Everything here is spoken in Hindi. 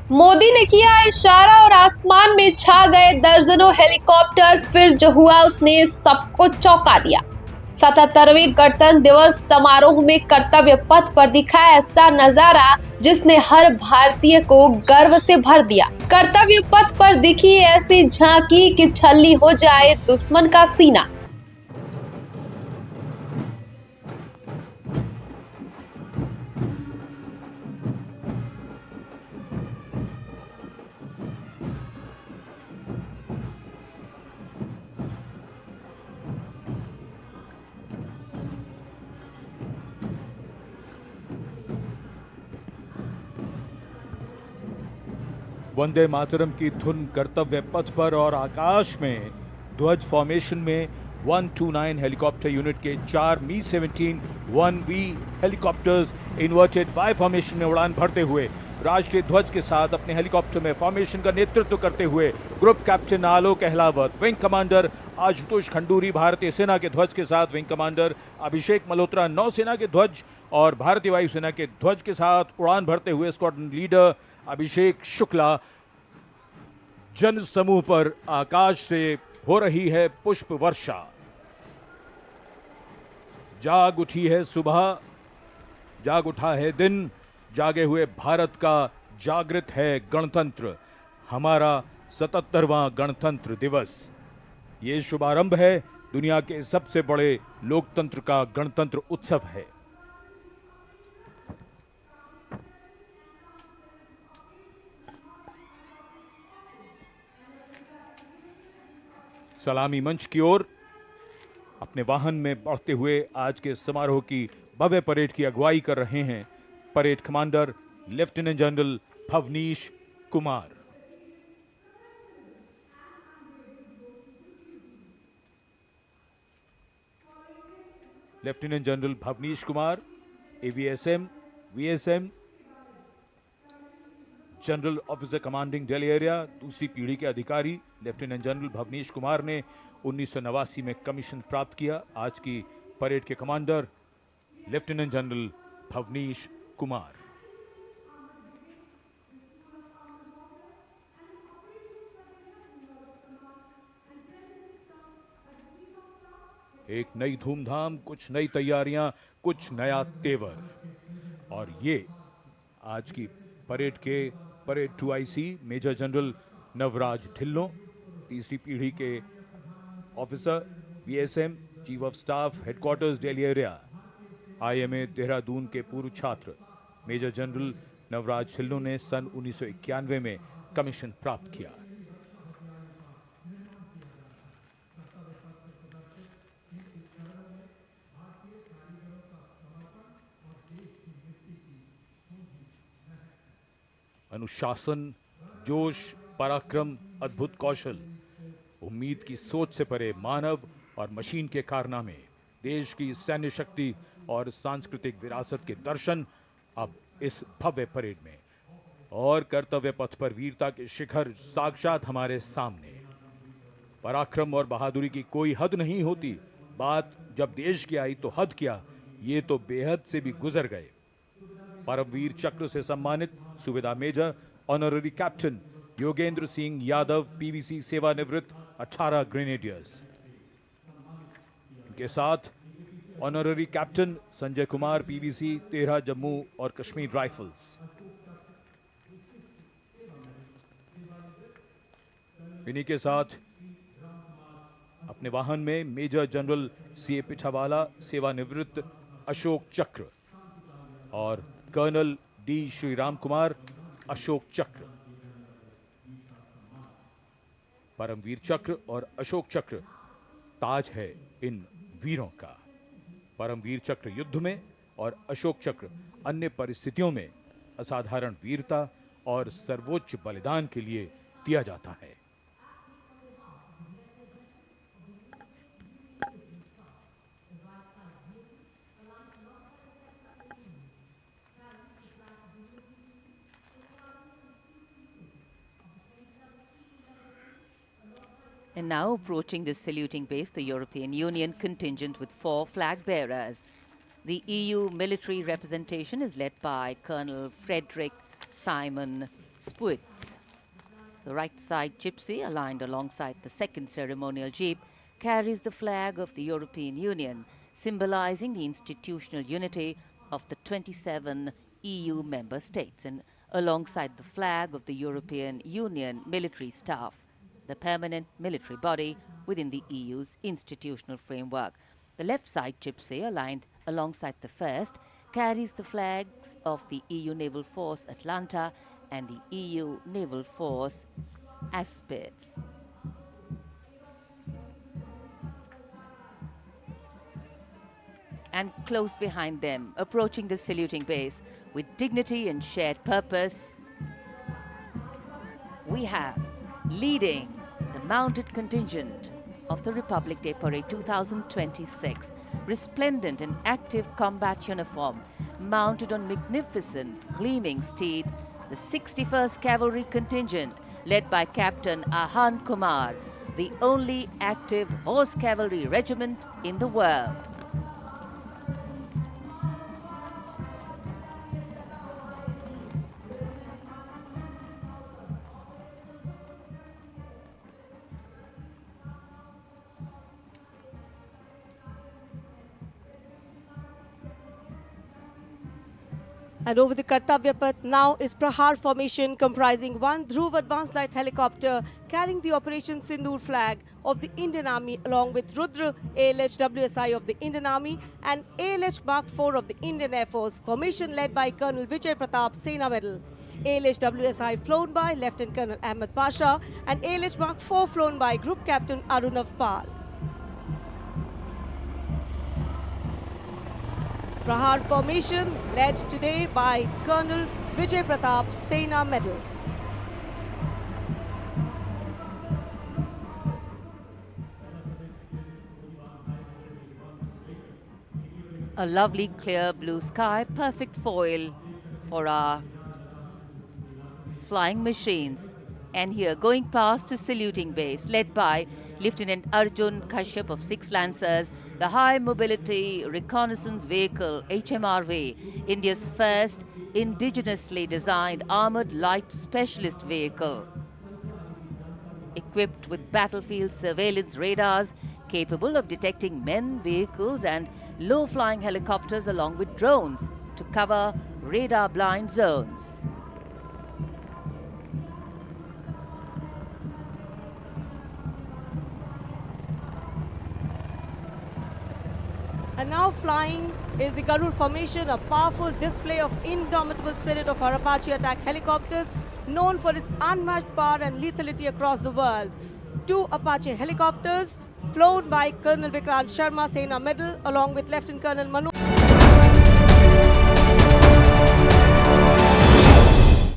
मोदी ने किया इशारा और आसमान में छा गए दर्जनों हेलीकॉप्टर। फिर जो हुआ उसने सबको चौंका दिया। 77वें गणतंत्र दिवस समारोह में कर्तव्य पथ पर दिखा ऐसा नजारा जिसने हर भारतीय को गर्व से भर दिया। कर्तव्य पथ पर दिखी ऐसी झांकी कि छलनी हो जाए दुश्मन का सीना। वंदे मातरम की धुन कर्तव्य पथ पर और आकाश में ध्वज फॉर्मेशन में 129 हेलीकॉप्टर यूनिट के 4 मी-17 1V helicopters inverted Y formation में उड़ान भरते हुए राष्ट्रीय ध्वज के साथ अपने हेलीकॉप्टर में फॉर्मेशन का नेतृत्व करते हुए ग्रुप कैप्टन आलोक अहलावत, विंग कमांडर आशुतोष खंडूरी भारतीय सेना के ध्वज के साथ, विंग कमांडर अभिषेक मल्होत्रा नौसेना के ध्वज और भारतीय वायुसेना के ध्वज के साथ उड़ान भरते हुए स्क्वाड्रन लीडर अभिषेक शुक्ला। जन समूह पर आकाश से हो रही है पुष्प वर्षा। जाग उठी है सुबह, जाग उठा है दिन, जागे हुए भारत का जागृत है गणतंत्र, हमारा 77वां गणतंत्र दिवस। ये शुभारंभ है दुनिया के सबसे बड़े लोकतंत्र का गणतंत्र उत्सव है। सलामी मंच की ओर अपने वाहन में बढ़ते हुए आज के समारोह की भव्य परेड की अगुवाई कर रहे हैं parade commander lieutenant general Bhavnish Kumar. Lieutenant general Bhavnish Kumar AVSM VSM general officer commanding Delhi area, दूसरी पीढ़ी के अधिकारी लेफ्टिनेंट जनरल भवनीश कुमार ने 1989 में कमीशन प्राप्त किया। आज की परेड के commander lieutenant general Bhavnish Kumar. एक नई धूमधाम, कुछ नई तैयारियां, कुछ नया तेवर। और ये आज की परेड के parade 2IC major general Navraj Dhillon, तीसरी पीढ़ी के officer VSM chief of staff headquarters Delhi area, IMA Dehradun के पूर्व छात्र मेजर जनरल नवराज ढिल्लों ने सन 1991 में कमीशन प्राप्त किया। अनुशासन, जोश, पराक्रम, अद्भुत कौशल, उम्मीद की सोच से परे मानव और मशीन के कारनामे, देश की सैन्य शक्ति और सांस्कृतिक विरासत के दर्शन अब इस भव्य परेड में। और कर्तव्य पथ पर वीरता के शिखर साक्षात हमारे सामने। पराक्रम और बहादुरी की कोई हद नहीं होती। बात जब देश की आई तो हद क्या, ये तो बेहद से भी गुजर गए। परमवीर चक्र से सम्मानित Subedar major honorary captain Yogendra Singh Yadav PVC सेवानिवृत्त 18 ग्रेनेडियर्स। इनके साथ honorary captain Sanjay Kumar PVC 13 Jammu और कश्मीर राइफल्स। इन्हीं के साथ अपने वाहन में मेजर जनरल CA पिछावाला सेवानिवृत्त अशोक चक्र और कर्नल D श्रीराम कुमार अशोक चक्र। परमवीर चक्र और अशोक चक्र ताज है इन वीरों का। परमवीर चक्र युद्ध में और अशोक चक्र अन्य परिस्थितियों में असाधारण वीरता और सर्वोच्च बलिदान के लिए दिया जाता है। And now approaching the saluting base, the European Union contingent with 4 flag bearers. The EU military representation is led by Colonel Frederick Simon Spitz. The right side gypsy, aligned alongside the second ceremonial jeep, carries the flag of the European Union, symbolizing the institutional unity of the 27 EU member states, and alongside the flag of the European Union military staff, the permanent military body within the EU's institutional framework. The left side gypsy, aligned alongside the first, carries the flags of the EU Naval Force Atlanta and the EU Naval Force Aspis. And close behind them, approaching the saluting base with dignity and shared purpose, we have, leading the mounted contingent of the Republic Day Parade 2026, resplendent in active combat uniform, mounted on magnificent gleaming steeds, the 61st Cavalry Contingent, led by Captain Ahan Kumar, the only active horse cavalry regiment in the world. And over the Kartavya Path now is Prahar formation comprising one Dhruv advanced light helicopter carrying the Operation Sindoor flag of the Indian Army along with Rudra ALH WSI of the Indian Army and ALH Mark IV of the Indian Air Force. Formation led by Colonel Vijay Pratap Sena Medal. ALH WSI flown by Lieutenant Colonel Ahmed Pasha and ALH Mark IV flown by Group Captain Arunav Pal. Prahar formation led today by Colonel Vijay Pratap Sena Medal. A lovely clear blue sky, perfect foil for our flying machines. And here, going past the saluting base, led by Lieutenant Arjun Kashyap of 6 Lancers, the High Mobility Reconnaissance Vehicle, HMRV, India's first indigenously designed armored light specialist vehicle. Equipped with battlefield surveillance radars, capable of detecting men, vehicles and low-flying helicopters along with drones to cover radar-blind zones. And now flying is the Garud formation, a powerful display of indomitable spirit of our Apache attack helicopters, known for its unmatched power and lethality across the world. 2 Apache helicopters flown by Colonel Vikrant Sharma Sena Medal along with Lieutenant Colonel Manu.